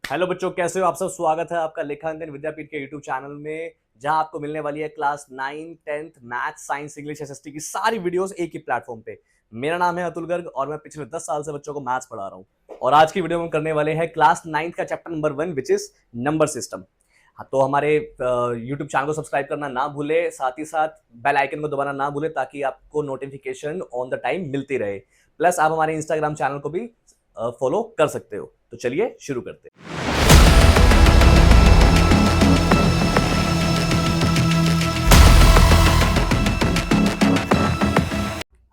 Hello बच्चों, कैसे हो आप सब। स्वागत है आपका लेखांकन विद्यापीठ के यूट्यूब चैनल में, जहां आपको मिलने वाली है class 9, 10th math, science, English, SST की सारी वीडियोस एक ही प्लेटफॉर्म पे। मेरा नाम है अतुल गर्ग और मैं पिछले 10 साल से बच्चों को मैथ्स पढ़ा रहा हूं। और आज की वीडियो में करने वाले हैं क्लास 9th का chapter number 1 which is number system. तो हमारे यूट्यूब चैनल को सब्सक्राइब करना ना भूले, साथ ही साथ बेल आइकन को दबाना ना भूले ताकि आपको नोटिफिकेशन ऑन द टाइम मिलती रहे। प्लस आप हमारे इंस्टाग्राम चैनल को भी फॉलो कर सकते हो। तो चलिए शुरू करते हैं।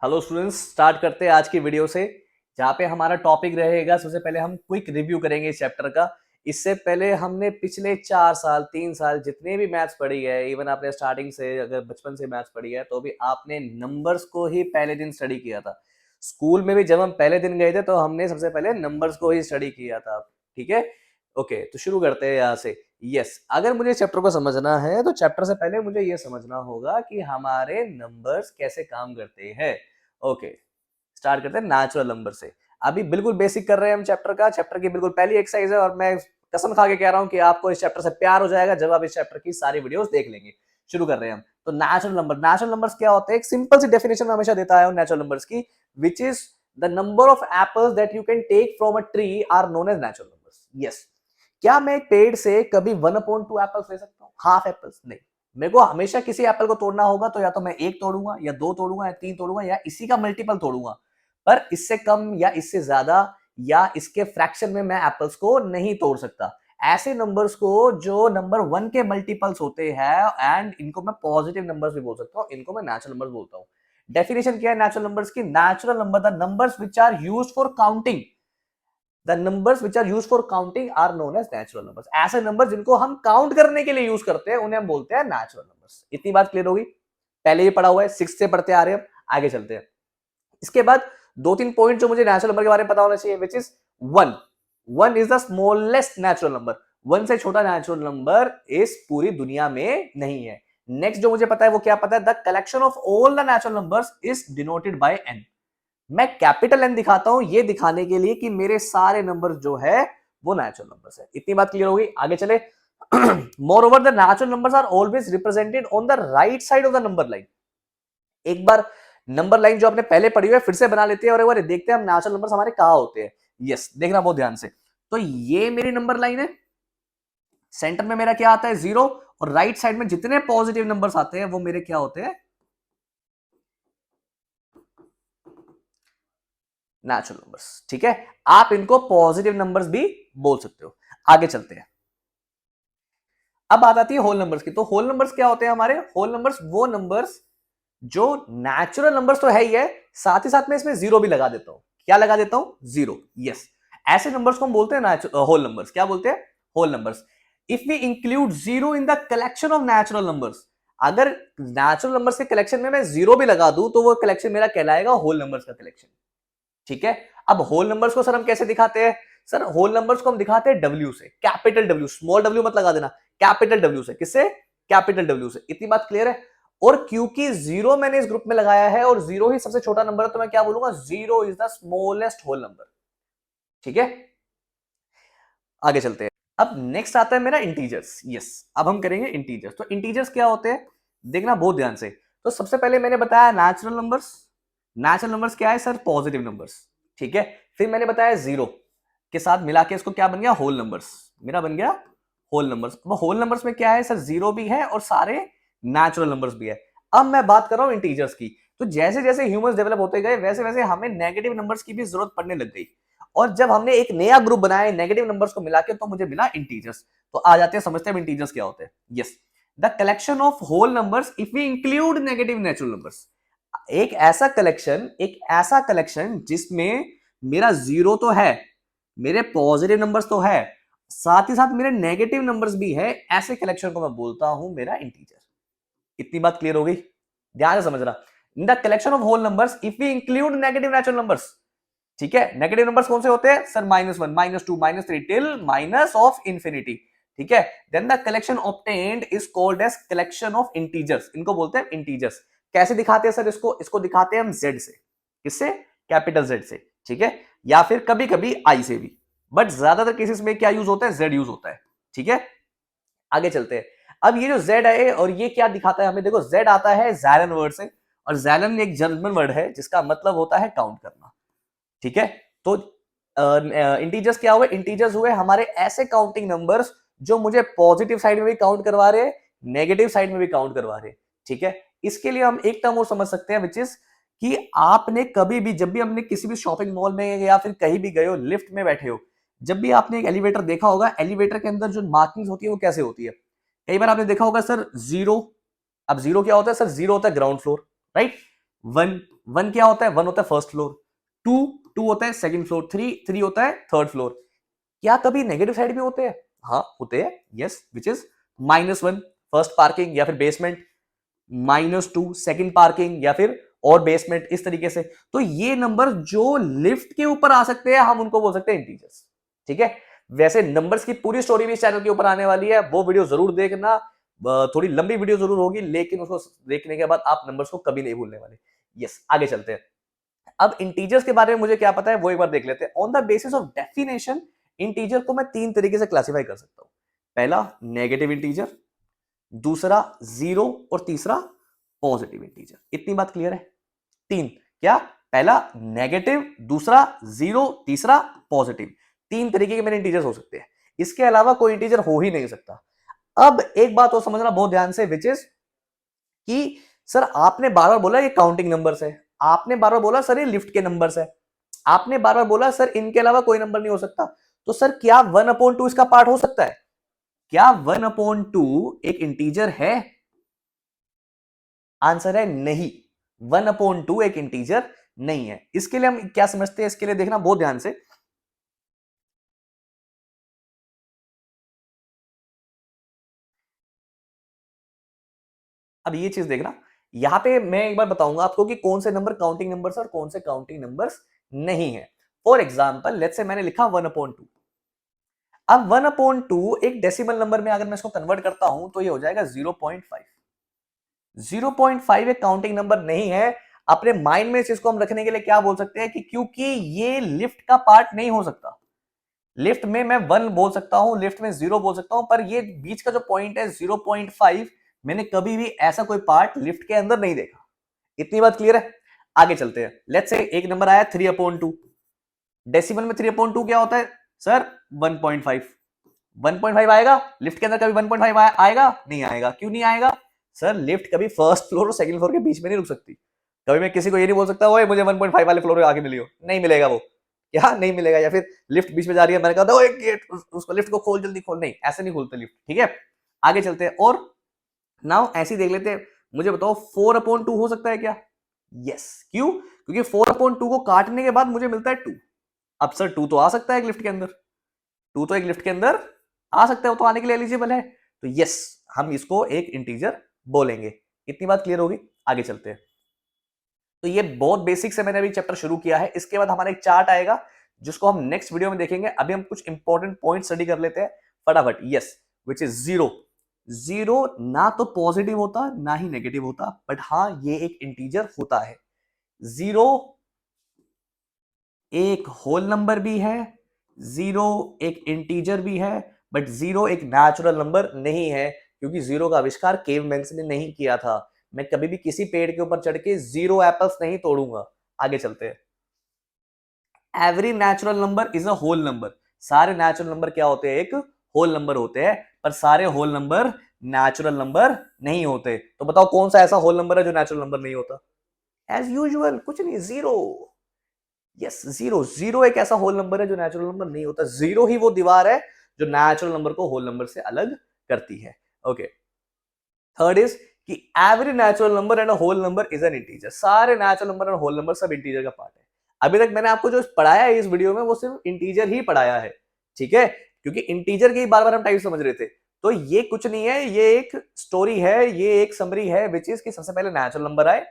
हेलो स्टूडेंट्स, स्टार्ट करते हैं आज की वीडियो से, जहां पे हमारा टॉपिक रहेगा। सबसे पहले हम क्विक रिव्यू करेंगे इस चैप्टर का। इससे पहले हमने पिछले 4 साल 3 साल जितने भी मैथ्स पढ़ी है, इवन आपने स्टार्टिंग से अगर बचपन से मैथ्स पढ़ी है तो भी आपने नंबर्स को ही पहले दिन स्टडी किया था। स्कूल में भी जब हम पहले दिन गए थे तो हमने सबसे पहले नंबर्स को ही स्टडी किया था। ठीक है, ओके, तो शुरू करते हैं यहाँ से। यस, अगर मुझे चैप्टर को समझना है तो चैप्टर से पहले मुझे ये समझना होगा कि हमारे नंबर्स कैसे काम करते हैं। ओके, स्टार्ट करते हैं नेचुरल नंबर से। अभी बिल्कुल बेसिक कर रहे हैं हम चैप्टर की बिल्कुल पहली एक्सरसाइज है, और मैं कसम खा के कह रहा हूं कि आपको इस चैप्टर से प्यार हो जाएगा जब आप इस चैप्टर की सारी वीडियोस देख लेंगे। शुरू कर रहे हैं हम। तो नेचुरल नंबर्स क्या होते हैं? एक सिंपल सी डेफिनेशन में हमेशा देता है नेचुरल नंबर्स की, which is the number of apples that you can take from a tree are known as natural numbers. Yes, क्या मैं एक पेड़ से कभी 1/2 एप्पल्स ले सकता हूँ? हाफ एप्पल्स नहीं। मेरे को हमेशा किसी एप्पल को तोड़ना होगा तो या तो मैं एक तोड़ूंगा या दो तोड़ूंगा या तीन तोड़ूंगा या इसी का मल्टीपल तोड़ूंगा, पर इससे कम या इससे ज्यादा या इसके फ्रैक्शन में मैं एप्पल्स को नहीं तोड़ सकता। ऐसे नंबर्स को जो नंबर 1 के मल्टीपल्स होते हैं, एंड इनको मैं पॉजिटिव नंबर्स भी बोल सकता हूँ, इनको मैं नेचुरल नंबर्स बोलता हूँ। डेफिनेशन क्या है नेचुरल नंबर्स की? Natural number the numbers which are used for counting, the numbers which are used for counting are known as natural numbers. ऐसे नंबर जिनको हम काउंट करने के लिए यूज करते हैं उन्हें हम बोलते हैं नेचुरल नंबर्स। इतनी बात क्लियर होगी? पहले ही पढ़ा हुआ है, 6 से पढ़ते आ रहे हैं, आगे चलते हैं। इसके बाद 2-3 पॉइंट जो मुझे नेचुरल नंबर के बारे में पता होना चाहिए, which is 1। 1 is the smallest natural number. 1 से छोटा नेचुरल नंबर इस पूरी दुनिया में नहीं है। नेक्स्ट जो मुझे पता है वो क्या पता है? The collection of all the natural numbers is denoted by n। मैं कैपिटल एन दिखाता हूं ये दिखाने के लिए कि मेरे सारे नंबर जो है वो नेचुरल नंबर्स है। इतनी बात क्लियर होगी? आगे चले। Moreover the natural numbers are always represented on the right side of the number line. एक बार नंबर लाइन जो आपने पहले पढ़ी हुई है फिर से बना लेते हैं और एक बार देखते हैं हम नेचुरल नंबर्स हमारे कहां होते हैं। यस, देखना बहुत ध्यान से। तो ये मेरी नंबर लाइन है, सेंटर में मेरा क्या आता है? 0, और राइट साइड में जितने पॉजिटिव नंबर्स आते हैं वो मेरे क्या होते हैं? Natural numbers. ठीक है, आप इनको पॉजिटिव नंबर्स भी बोल सकते हो। आगे चलते हैं। अब बात आती है होल नंबर्स की। तो होल नंबर्स क्या होते हैं हमारे? होल नंबर्स वो नंबर्स जो नेचुरल नंबर्स तो है ही है, साथ ही साथ में इसमें जीरो भी लगा देता हूं। क्या लगा देता हूं? जीरो। यस, ऐसे नंबर्स को हम बोलते हैं होल नंबर्स। क्या बोलते हैं? Whole numbers. If we include zero in the collection of natural numbers, अगर नेचुरल नंबर्स के कलेक्शन में मैं जीरो भी लगा दूं तो वो कलेक्शन मेरा कहलाएगा होल नंबर्स का कलेक्शन। ठीक है, अब होल नंबर्स को सर हम कैसे दिखाते हैं? सर होल नंबर्स को हम दिखाते हैं डब्ल्यू से, कैपिटल डब्ल्यू। स्मॉल डब्ल्यू मत लगा देना, कैपिटल डब्ल्यू से। किससे? कैपिटल डब्ल्यू से। इतनी बात क्लियर है? और क्योंकि जीरो मैंने इस ग्रुप में लगाया है और जीरो ही सबसे छोटा नंबर है, तो मैं क्या बोलूंगा? Zero is the smallest whole number. ठीक है, आगे चलते हैं। अब नेक्स्ट आता है मेरा इंटीजर्स। यस, अब हम करेंगे इंटीजर्स। तो इंटीजर्स क्या होते हैं देखना बहुत ध्यान से। तो सबसे पहले मैंने बताया नेचुरल नंबर्स। नेचुरल नंबर्स क्या है सर? Positive numbers. ठीक है, फिर मैंने बताया जीरो के साथ मिला के इसको क्या बन गया? Whole numbers. मेरा बन गया होल नंबर्स। अब होल नंबर्स में क्या है सर? जीरो भी है और सारे नेचुरल नंबर्स भी है। अब मैं बात कर रहा हूं इंटीजर्स की। तो जैसे जैसे ह्यूमंस डेवलप होते गए वैसे वैसे हमें नेगेटिव नंबर्स की भी जरूरत पड़ने लग गई, और जब हमने एक नया ग्रुप बनाया नेगेटिव नंबर्स को मिला के तो मुझे मिला इंटीजर्स। तो आ जाते हैं, समझते हैं इंटीजर्स क्या होते हैं। Yes, the collection of whole numbers if we include negative natural numbers. एक ऐसा कलेक्शन जिसमें मेरा जीरो तो है, मेरे पॉजिटिव नंबर्स तो है, साथ ही साथ मेरे नेगेटिव नंबर्स भी है, ऐसे कलेक्शन को मैं बोलता हूं मेरा इंटीजर। इतनी बात क्लियर हो गई? ध्यान से समझना। In the collection of whole numbers if we include negative natural numbers. ठीक है, नेगेटिव नंबर्स कौन से होते हैं sir? -1, -2, -3 till minus of infinity. ठीक है, then the collection obtained is called as collection of integers. इनको बोलते हैं इंटीजर्स। कैसे दिखाते हैं सर इसको? इसको दिखाते हैं हम जेड से। किससे? कैपिटल जेड से। ठीक है, या फिर कभी कभी आई से भी। बट ज्यादातर केसेस में क्या यूज होता है, जेड यूज होता है। ठीक है, आगे चलते हैं। अब ये जो जेड है और ये क्या दिखाता है हमें, देखो जेड आता है जैलन वर्ड से, और जैलन एक जर्मन वर्ड है जिसका मतलब होता है काउंट करना। ठीक है, तो इंटीजर्स क्या हुए, इंटीजर्स हुए हमारे ऐसे काउंटिंग नंबर्स जो मुझे पॉजिटिव साइड में भी काउंट करवा रहे, नेगेटिव साइड में भी काउंट करवा रहे। ठीक है, इसके लिए हम एक टर्म और समझ सकते हैं विच इज कि आपने कभी भी, जब भी हमने किसी भी शॉपिंग मॉल में या फिर कहीं भी गए हो, लिफ्ट में बैठे हो, जब भी आपने एक एलिवेटर देखा होगा, एलिवेटर के अंदर जो मार्किंग होती है वो कैसे होती है। कई बार आपने देखा होगा सर जीरो, अब जीरो क्या होता है सर, जीरो होता है ground floor, right. One, one क्या होता है, वन होता है फर्स्ट फ्लोर। टू, टू होता है सेकंड फ्लोर। थ्री, थ्री होता है थर्ड फ्लोर। क्या कभी नेगेटिव साइड भी होते हैं, हाँ होते हैं, yes, which is minus one first parking या फिर basement, minus two second parking या फिर और बेसमेंट, इस तरीके से। तो ये नंबर जो लिफ्ट के ऊपर आ सकते हैं हम उनको बोल सकते हैं इंटीजर्स। ठीक है, वैसे नंबर्स की पूरी स्टोरी भी इस चैनल के ऊपर आने वाली है, वो वीडियो जरूर देखना। थोड़ी लंबी वीडियो जरूर होगी, लेकिन उसको देखने के बाद आप नंबर्स को कभी नहीं भूलने वाले। यस, आगे चलते हैं। अब इंटीजर्स के बारे में मुझे क्या पता है वो एक बार देख लेते हैं। On the basis of definition, integer को मैं तीन तरीके से क्लासिफाई कर सकता हूं। पहला नेगेटिव इंटीजर, दूसरा जीरो, और तीसरा पॉजिटिव इंटीजर। इतनी बात क्लियर है? तीन, क्या? पहला नेगेटिव, दूसरा जीरो, तीसरा पॉजिटिव। तीन तरीके के मेरे इंटीजर्स हो सकते हैं, इसके अलावा कोई इंटीजर हो ही नहीं सकता। अब एक बात और समझना बहुत ध्यान से, विच इज कि सर आपने बार बार बोला ये काउंटिंग नंबर्स है, आपने बार बार बोला सर ये लिफ्ट के नंबर्स है, आपने बार बार बोला सर इनके अलावा कोई नंबर नहीं हो सकता। तो सर क्या 1/2 इसका पार्ट हो सकता है? क्या 1/2 एक इंटीजर है? आंसर है नहीं, 1/2 एक इंटीजर नहीं है। इसके लिए हम क्या समझते हैं, इसके लिए देखना बहुत ध्यान से। अब ये चीज देखना, यहां पे मैं एक बार बताऊंगा आपको कि कौन से नंबर काउंटिंग नंबर्स और कौन से काउंटिंग नंबर्स नहीं है। फॉर एग्जाम्पल लेट्स से मैंने लिखा 1/2। अब 1/2 एक डेसिमल नंबर में अगर मैं इसको कन्वर्ट करता हूं तो ये हो जाएगा 0.5। 0.5 एक काउंटिंग नंबर नहीं है। अपने माइंड में इस चीज को हम रखने के लिए क्या बोल सकते हैं कि क्योंकि ये लिफ्ट का पार्ट नहीं हो सकता। लिफ्ट में मैं 1 बोल सकता हूं, लिफ्ट में 0 बोल सकता हूं, पर ये बीच का जो पॉइंट है 0.5, मैंने कभी भी ऐसा कोई पार्ट लिफ्ट के अंदर नहीं देखा। इतनी बात क्लियर है? आगे चलते हैं। लेट्स से एक नंबर आया 3/2। डेसिमल में 3/2 क्या होता है सर? 1.5। 1.5 आएगा लिफ्ट के अंदर, कभी 1.5 आएगा? नहीं आएगा। क्यों नहीं आएगा सर? लिफ्ट कभी फर्स्ट फ्लोर और सेकंड फ्लोर के बीच में नहीं रुक सकती। कभी मैं किसी को ये नहीं बोल सकता ओए मुझे 1.5 वाले फ्लोर पे आके मिलियो, नहीं मिलेगा वो। क्या नहीं मिलेगा? या फिर लिफ्ट बीच में जा रही है, मैंने कहा ओए गेट उसको, लिफ्ट को खोल, जल्दी खोल, नहीं ऐसे नहीं खोलते लिफ्ट। ठीक है, आगे चलते हैं। और नाउ ऐसे ही देख लेते हैं। मुझे बताओ 4/2 हो सकता है क्या? यस। क्यों? क्योंकि 4/2 को काटने के बाद मुझे मिलता है 2। अब सर 2 तो आ सकता है एक लिफ्ट के अंदर, 2 तो एक लिफ्ट के अंदर आ सकता है, वो तो आने के लिए एलिजिबल है। तो यस, हम इसको एक इंटीजर बोलेंगे। इतनी बात क्लियर होगी? आगे चलते हैं। तो ये बहुत बेसिक से मैंने अभी चैप्टर शुरू किया है। इसके बाद हमारा एक चार्ट आएगा जिसको हम नेक्स्ट वीडियो में देखेंगे। अभी हम कुछ इंपॉर्टेंट पॉइंट स्टडी कर लेते हैं फटाफट। Yes, which is zero. Zero ना तो पॉजिटिव होता ना ही नेगेटिव होता, बट हाँ ये एक इंटीजर होता है। जीरो एक होल नंबर भी है, जीरो एक इंटीजर भी है, बट जीरो एक नेचुरल नंबर नहीं है, क्योंकि जीरो का आविष्कार केवमैन्स ने नहीं किया था। मैं कभी भी किसी पेड़ के ऊपर चढ़ के जीरो एप्पल्स नहीं तोड़ूंगा। आगे चलते हैं। Every natural number is a whole number. सारे नेचुरल नंबर क्या होते हैं? एक होल नंबर होते हैं, पर सारे होल नंबर नेचुरल नंबर नहीं होते। तो बताओ कौन सा ऐसा होल नंबर है जो नेचुरल नंबर नहीं होता? एज यूजुअल कुछ नहीं, जीरो। Yes, zero. जीरो एक ऐसा होल नंबर है जो नेचुरल नंबर नहीं होता। जीरो ही वो दीवार है जो नेचुरल नंबर को होल नंबर से अलग करती है। ओके, थर्ड इज कि every natural number and whole number is an integer. सारे natural number and whole number सब इंटीजर का पार्ट है। अभी तक मैंने आपको जो पढ़ाया है इस वीडियो में वो सिर्फ इंटीजर ही पढ़ाया है। ठीक है, क्योंकि इंटीजर के ही बार बार हम टाइप समझ रहे थे। तो ये कुछ नहीं है, ये एक स्टोरी है, ये एक समरी है, विच इज कि सबसे पहले नेचुरल नंबर आए,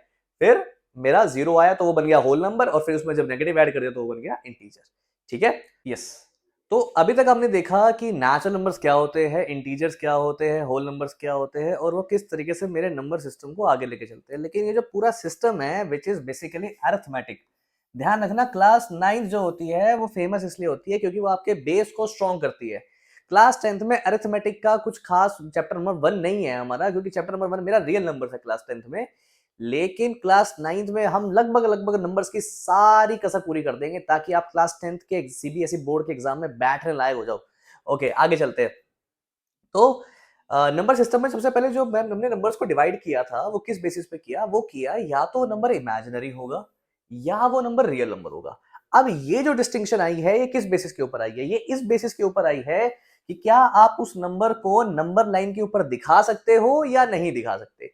फिर मेरा जीरो आया तो वो बन गया होल नंबर, और फिर उसमें जब नेगेटिव ऐड कर दिया तो वो बन गया इंटीजर। ठीक है, यस। तो अभी तक हमने देखा कि नेचुरल नंबर्स क्या होते हैं, इंटीजर्स क्या होते हैं, होल नंबर्स क्या होते हैं, और वो किस तरीके से मेरे नंबर सिस्टम को आगे लेके चलते हैं। लेकिन ये जो पूरा सिस्टम है विच इज बेसिकली अरिथमेटिक, ध्यान रखना, क्लास 9 जो होती है वो फेमस इसलिए होती है क्योंकि वो आपके बेस को स्ट्रॉन्ग करती है। क्लास 10th में अरिथमेटिक का कुछ खास चैप्टर नंबर 1 नहीं है हमारा, क्योंकि चैप्टर नंबर 1 मेरा रियल नंबर है क्लास 10th में। लेकिन क्लास 9th में हम लगभग लगभग नंबर्स की सारी कसर पूरी कर देंगे ताकि आप क्लास 10th के सीबीएसई बोर्ड के एग्जाम में बैठने लायक हो जाओ। ओके, आगे चलते हैं। तो नंबर सिस्टम में सबसे पहले जो हमने नंबर्स को डिवाइड किया था वो किस बेसिस पे किया, वो किया या तो नंबर इमेजिनरी होगा या वो नंबर रियल नंबर होगा। अब ये जो डिस्टिंक्शन आई है ये किस बेसिस के ऊपर आई है, ये इस बेसिस के ऊपर आई है कि क्या आप उस नंबर को नंबर लाइन के ऊपर दिखा सकते हो या नहीं दिखा सकते।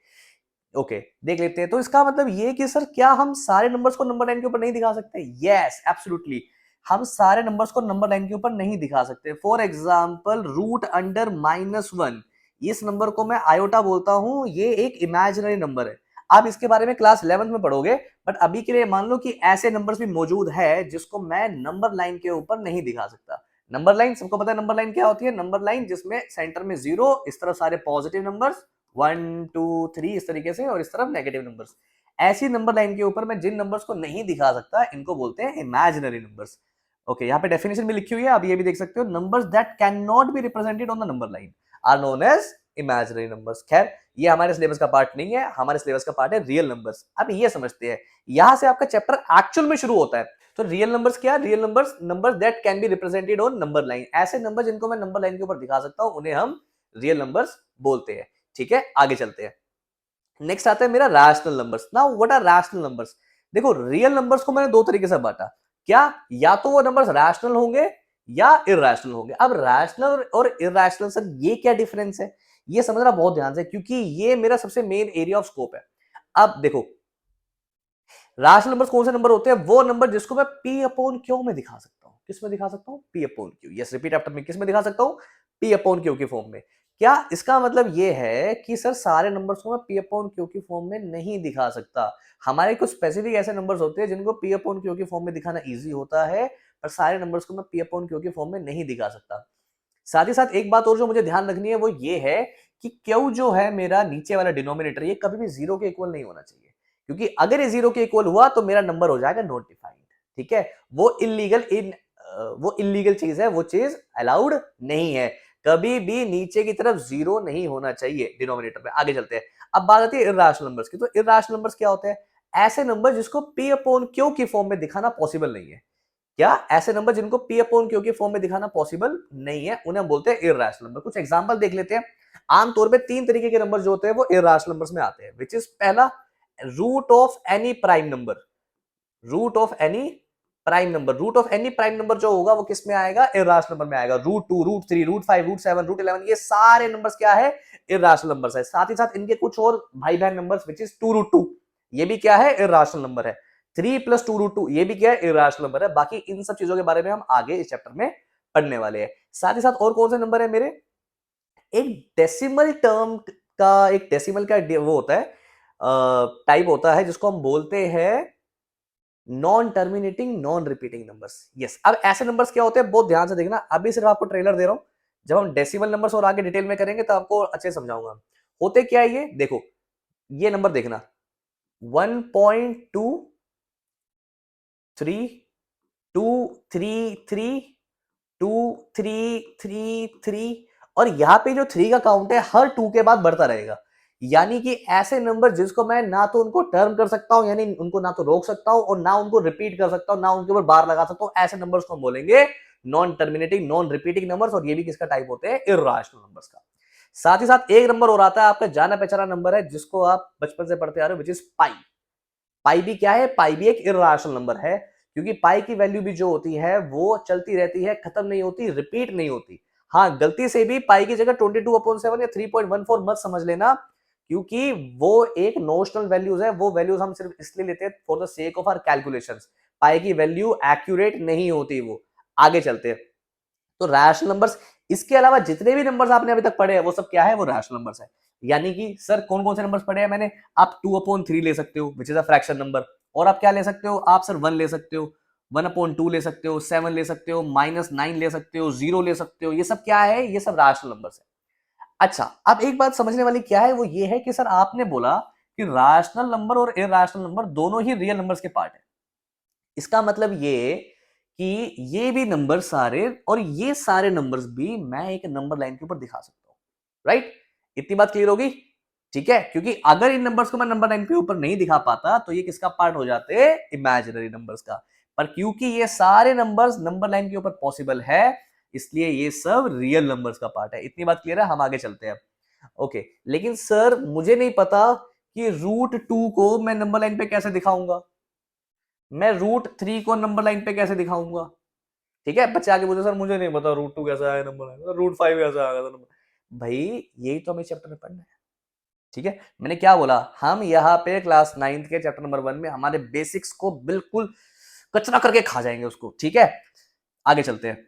ओके, देख लेते हैं। तो इसका मतलब ये कि सर क्या हम सारे नंबर्स को नंबर लाइन के ऊपर नहीं दिखा सकते? यस, एब्सोल्युटली, हम सारे नंबर्स को नंबर लाइन के ऊपर नहीं दिखा सकते। फॉर एग्जाम्पल रूट अंडर -1, इस नंबर को मैं आयोटा बोलता हूं, ये एक इमेजिनरी नंबर है। आप इसके बारे में क्लास 11th में पढ़ोगे, बट अभी के लिए मान लो कि ऐसे नंबर्स भी मौजूद है जिसको मैं नंबर लाइन के ऊपर नहीं दिखा सकता। नंबर लाइन, सबको पता है नंबर लाइन क्या होती है? नंबर लाइन जिसमें सेंटर में 0, इस तरफ सारे पॉजिटिव नंबर्स 1 2 3 इस तरीके से, और इस तरफ नेगेटिव नंबर्स। ऐसी नंबर लाइन के ऊपर मैं जिन नंबर्स को नहीं दिखा सकता इनको बोलते हैं इमेजिनरी नंबर्स। ओके, यहाँ पे डेफिनेशन भी लिखी हुई है, आप ये भी देख सकते हो। Numbers that can not be represented on the number line are known as imaginary numbers. खैर, ये हमारे सिलेबस का पार्ट नहीं है, हमारे सिलेबस का पार्ट है रियल नंबर्स। अब ये समझते हैं, यहां से आपका चैप्टर एक्चुअल में शुरू होता है। तो रियल नंबर्स क्या? Real numbers, numbers that can be represented on number line. ऐसे नंबर जिनको मैं नंबर लाइन के ऊपर दिखा सकता हूं उन्हें हम रियल नंबर्स बोलते हैं। ठीक है, आगे चलते हैं। नेक्स्ट आता है मेरा rational numbers. Now what are rational numbers? देखो, रियल नंबर्स को मैंने दो तरीके से बांटा। क्या? या तो वो नंबर्स रैशनल होंगे या इरैशनल होंगे। अब रैशनल और इरैशनल, सर ये क्या डिफरेंस है? ये समझना बहुत ध्यान से, क्योंकि ये मेरा सबसे मेन एरिया ऑफ स्कोप है। अब देखो, रैशनल नंबर्स कौन से नंबर होते हैं? वो नंबर जिसको मैं पी अपॉन क्यू में दिखा सकता हूं। किस में दिखा सकता हूं? P upon Q. Yes, repeat after me. किस में दिखा सकता हूं? पी अपॉन क्यू की फॉर्म में। क्या इसका मतलब ये है कि सर सारे नंबर्स को मैं पी अपॉन क्यू की फॉर्म में नहीं दिखा सकता? हमारे कुछ स्पेसिफिक ऐसे नंबर्स होते हैं जिनको पी अपॉन क्यू की फॉर्म में दिखाना इजी होता है, पर सारे नंबर्स को मैं पी अपॉन क्यू की फॉर्म में नहीं दिखा सकता। साथ ही साथ एक बात और जो मुझे ध्यान रखनी है वो ये है कि क्यू जो है मेरा नीचे वाला डिनोमिनेटर, ये कभी भी 0 के इक्वल नहीं होना चाहिए, क्योंकि अगर ये 0 के इक्वल हुआ तो मेरा नंबर हो जाएगा नॉट डिफाइंड। ठीक है, वो इलीगल चीज है, वो चीज अलाउड नहीं है। कभी भी नीचे की तरफ 0 नहीं होना चाहिए डिनोमिनेटर में। आगे चलते हैं। अब बात आती है इर्रेशनल नंबर्स की। तो इर्रेशनल नंबर्स क्या होते हैं? ऐसे नंबर जिसको पी अपॉन क्यू की फॉर्म में दिखाना पॉसिबल नहीं है। क्या? ऐसे नंबर जिनको पी अपॉन क्यू के फॉर्म में दिखाना पॉसिबल नहीं है, उन्हें हम बोलते हैं इररेशनल नंबर। कुछ एग्जांपल देख लेते हैं। आमतौर पे 3 तरीके के नंबर जो होते हैं वो इररेशनल नंबर्स में आते हैं, विच इज पहला, root of any prime number. Root of any prime number, root of any prime number जो होगा वो किस में आएगा? इररेशनल नंबर में आएगा। Root 2, root 3, root 5, root 7, root 11, ये सारे नंबर्स क्या है? इररेशनल नंबर्स है। साथ ही साथ इनके कुछ और भाई बहन नंबर्स, विच इज 2 रूट 2, ये भी क्या है? इररेशनल नंबर है। 3 + 2 रूट 2, ये भी क्या है? इररेशनल नंबर है। बाकी इन सब चीजों के बारे में हम आगे इस चैप्टर में पढ़ने वाले हैं। साथ ही साथ और कौन से नंबर है मेरे? एक डेसिमल टर्म का, एक डेसिमल का वो होता है, टाइप होता है जिसको हम बोलते हैं non terminating non repeating numbers. Yes, अब ऐसे नंबर्स क्या होते हैं बहुत ध्यान से देखना। अभी सिर्फ आपको ट्रेलर दे रहा हूं, जब हम डेसिमल नंबर्स और आगे डिटेल में करेंगे तो आपको अच्छे समझाऊंगा। होते क्या है ये देखो, ये नंबर देखना, 1.2 3 2 3 3 2 3 3 और यहां पे जो 3 का काउंट है हर 2 के बाद बढ़ता रहेगा। यानी कि ऐसे नंबर जिसको मैं ना तो उनको टर्म कर सकता हूं, यानी उनको ना तो रोक सकता हूं और ना उनको रिपीट कर सकता हूं, ना उनके ऊपर बार लगा सकता हूं, ऐसे नंबर्स को हम बोलेंगे non terminating non repeating numbers. और ये भी किसका टाइप होते हैं? इर्रेशनल नंबर्स का। साथ ही साथ एक नंबर और आता है आपका जाना पहचाना नंबर है, जिसको आप बचपन से पढ़ते आ रहे हो, विच इज पाई। पाई भी क्या है? पाई भी एक इर्रेशनल नंबर है, क्योंकि पाई की वैल्यू भी जो होती है वो चलती रहती है, खत्म नहीं होती, रिपीट नहीं होती। हाँ, गलती से भी पाई की जगह 22/7 या 3.14 मत समझ लेना, क्योंकि वो एक नोशनल वैल्यूज है। वो वैल्यूज हम सिर्फ इसलिए लेते हैं for the sake of our calculations. Pi की वैल्यू एक्यूरेट नहीं होती वो। आगे चलते हैं। तो रैशनल नंबर्स, इसके अलावा जितने भी नंबर्स आपने अभी तक पढ़े हैं वो सब क्या है? वो रैशनल नंबर्स है। यानी कि सर कौन कौन से नंबर्स पढ़े हैं मैंने? आप 2/3 ले सकते हो, which is a fraction number. और आप क्या ले सकते हो? आप सर 1 ले सकते हो, 1/2 ले सकते हो, 7 ले सकते हो, -9 ले सकते हो, 0 ले सकते हो। ये सब क्या है? ये सब रैशनल नंबर्स है। अच्छा, अब एक बात समझने वाली क्या है, वो ये है कि सर आपने बोला कि रैशनल नंबर और इरैशनल नंबर दोनों ही रियल नंबर्स के पार्ट है। इसका मतलब ये कि ये भी नंबर सारे और ये सारे नंबर्स भी मैं एक नंबर लाइन के ऊपर दिखा सकता हूं, राइट? इतनी बात क्लियर होगी? ठीक है, क्योंकि अगर इन नंबर्स को मैं नंबर लाइन के ऊपर नहीं दिखा पाता तो ये किसका पार्ट हो जाते? इमेजिनरी नंबर्स का। पर क्योंकि ये सारे नंबर्स नंबर लाइन के ऊपर पॉसिबल है, इसलिए ये सब रियल नंबर्स का पार्ट है। इतनी बात क्लियर है? हम आगे चलते हैं। ओके, लेकिन सर मुझे नहीं पता कि √2 को मैं नंबर लाइन पे कैसे दिखाऊंगा, मैं √3 को नंबर लाइन पे कैसे दिखाऊंगा? ठीक है, बच्चे आगे बोलते सर मुझे नहीं पता √2 कैसे आया नंबर लाइन, √5 कैसे आ गया था नंबर। भाई यही तो हमें चैप्टर में पढ़ना है। ठीक है, मैंने क्या बोला, हम यहाँ पे क्लास 9th के चैप्टर नंबर 1 में हमारे बेसिक्स को बिल्कुल कचरा करके खा जाएंगे उसको। ठीक है, आगे चलते हैं।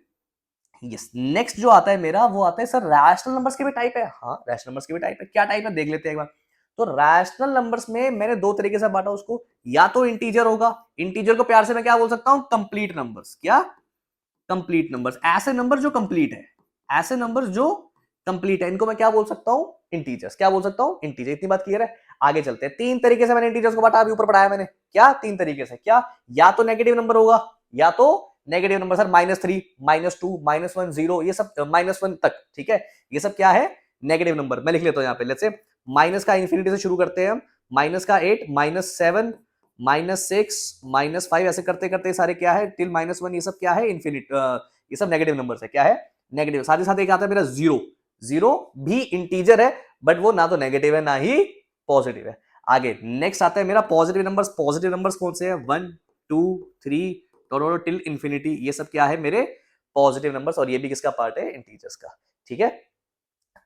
यस, नेक्स्ट जो आता है मेरा वो आता है सर रैशनल नंबर्स के भी टाइप है। हाँ, रैशनल नंबर्स के भी टाइप है। क्या टाइप है देख लेते हैं एक बार। तो रैशनल नंबर्स में मैंने दो तरीके से बांटा उसको, या तो इंटीजर होगा, इंटीजर को प्यार से मैं क्या बोल सकता हूं? Complete numbers. क्या? Complete numbers. ऐसे नंबर जो कंप्लीट है, ऐसे नंबर्स जो कंप्लीट है, इनको मैं क्या बोल सकता हूं? इंटीजर्स। क्या बोल सकता हूं? इंटीजर। इतनी बात क्लियर है? आगे चलते हैं। तीन तरीके से मैंने इंटीजर्स को बांटा, अभी ऊपर पढ़ाया मैंने। क्या? तीन तरीके से। क्या? या तो नेगेटिव नंबर होगा, या तो नेगेटिव नंबर सर -3, -2, -1, 0, ये सब -1 तक। ठीक है, ये सब क्या है? Negative number. मैं लिख लेता हूं यहाँ पे। लेट्स से माइनस का इंफिनिटी से शुरू करते हैं हम, माइनस का 8, -7, -6, -5, ऐसे करते करते सारे क्या है टिल -1, ये सब क्या है? इन्फिनिट, ये सब नेगेटिव नंबर है। क्या है? नेगेटिव। साथ ही साथ एक आता है मेरा जीरो। जीरो भी इंटीजर है, बट वो ना तो नेगेटिव है ना ही पॉजिटिव है। आगे नेक्स्ट आता है मेरा पॉजिटिव नंबर्स। पॉजिटिव नंबर्स कौन से हैं? 1, 2, 3 टिल इंफिनिटी, ये सब क्या है मेरे? Positive numbers. और ये भी किसका पार्ट है? इंटीजर्स का। ठीक है,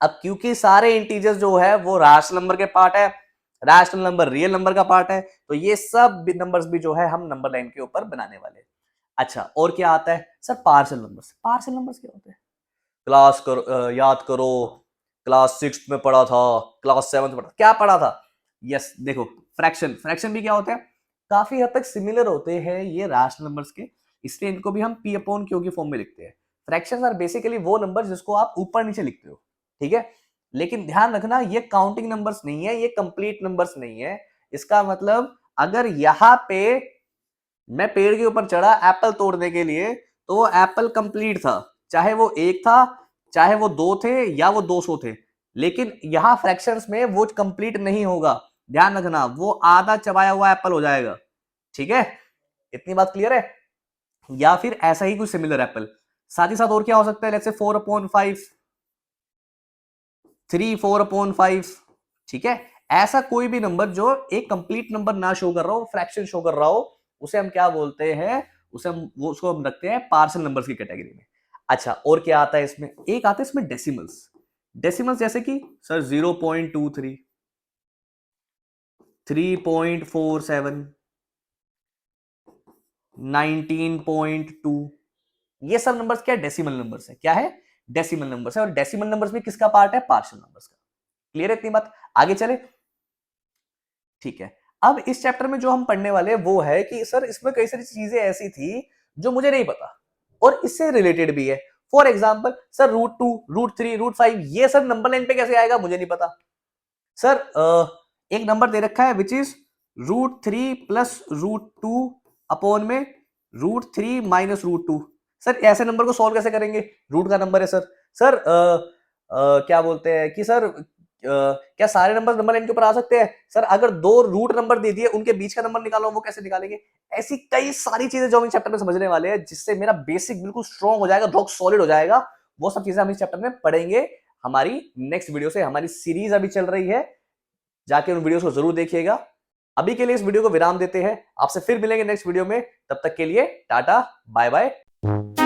अब क्योंकि सारे इंटीजर्स जो है वो रैशनल नंबर के पार्ट है, रैशनल नंबर रियल नंबर का पार्ट है, तो ये सब नंबर्स भी जो है हम नंबर लाइन के ऊपर बनाने वाले हैं। अच्छा, और क्या आता है sir? Partial numbers. Partial numbers क्या होते हैं? क्लास करो, याद करो, क्लास 6 में पढ़ा था, क्लास 7 में पढ़ा, क्या पढ़ा था? यस, देखो फ्रैक्शन। फ्रैक्शन भी क्या होते हैं? काफी हद तक सिमिलर होते हैं ये रैशनल नंबर्स के, इसलिए इनको भी हम P/Q की फॉर्म में लिखते हैं। फ्रैक्शंस आर बेसिकली वो नंबर जिसको आप ऊपर नीचे लिखते हो। ठीक है, लेकिन ध्यान रखना ये काउंटिंग नंबर्स नहीं है, ये कंप्लीट नंबर्स नहीं है। इसका मतलब अगर यहां पे मैं पेड़ के ऊपर चढ़ा एप्पल तोड़ने के लिए, तो वो एप्पल कंप्लीट था, चाहे वो एक था, चाहे वो दो थे, या वो 200 थे। लेकिन यहां फ्रैक्शंस में वो कंप्लीट नहीं होगा, ध्यान रखना, वो आधा चबाया हुआ एप्पल हो जाएगा। ठीक है, इतनी बात क्लियर है? या फिर ऐसा ही कुछ सिमिलर एप्पल। साथ ही साथ और क्या हो सकता है? Let's say 4/5, 3, 4/5। ठीक है, ऐसा कोई भी नंबर जो एक कंप्लीट नंबर ना शो कर रहा हो, फ्रैक्शन शो कर रहा हो, उसे हम क्या बोलते हैं? उसे हम उसको हम रखते हैं पार्शियल नंबर्स की कैटेगरी में। अच्छा, और क्या आता है इसमें? एक आता है इसमें डेसिमल्स। डेसिमल्स जैसे कि सर 0.23, 3.47, 19.2, ये सब नंबर्स क्या है? डेसिमल नंबर्स है। क्या है? डेसिमल नंबर्स है। और डेसिमल नंबर्स भी किसका पार्ट है? पार्शियल नंबर्स का। क्लियर है इतनी बात? आगे चले। ठीक है, अब इस चैप्टर में जो हम पढ़ने वाले हैं वो है कि सर इसमें कई सारी चीजें ऐसी थी जो मुझे नहीं पता और इससे रिलेटेड भी है। फॉर एग्जाम्पल सर √2, √3, √5, ये सब नंबर लाइन पे कैसे आएगा? मुझे नहीं पता। सर एक नंबर दे रखा है विच इज √3 प्लस √2 अपॉन में √3 माइनस √2। सर ऐसे नंबर को सॉल्व कैसे करेंगे? रूट का नंबर है सर। सर क्या बोलते हैं कि सर क्या सारे नंबर नंबर लाइन के ऊपर आ सकते हैं? सर अगर दो रूट नंबर दे दिए, उनके बीच का नंबर निकालो, वो कैसे निकालेंगे? ऐसी कई सारी चीजें जो हम इस चैप्टर में समझने वाले हैं, जिससे मेरा बेसिक बिल्कुल स्ट्रॉन्ग हो जाएगा, रॉक सॉलिड हो जाएगा। वो सब चीजें हम इस चैप्टर में पढ़ेंगे हमारी नेक्स्ट वीडियो से। हमारी सीरीज अभी चल रही है, जाके उन वीडियोस को जरूर देखिएगा। अभी के लिए इस वीडियो को विराम देते हैं, आपसे फिर मिलेंगे नेक्स्ट वीडियो में। तब तक के लिए टाटा, बाय बाय।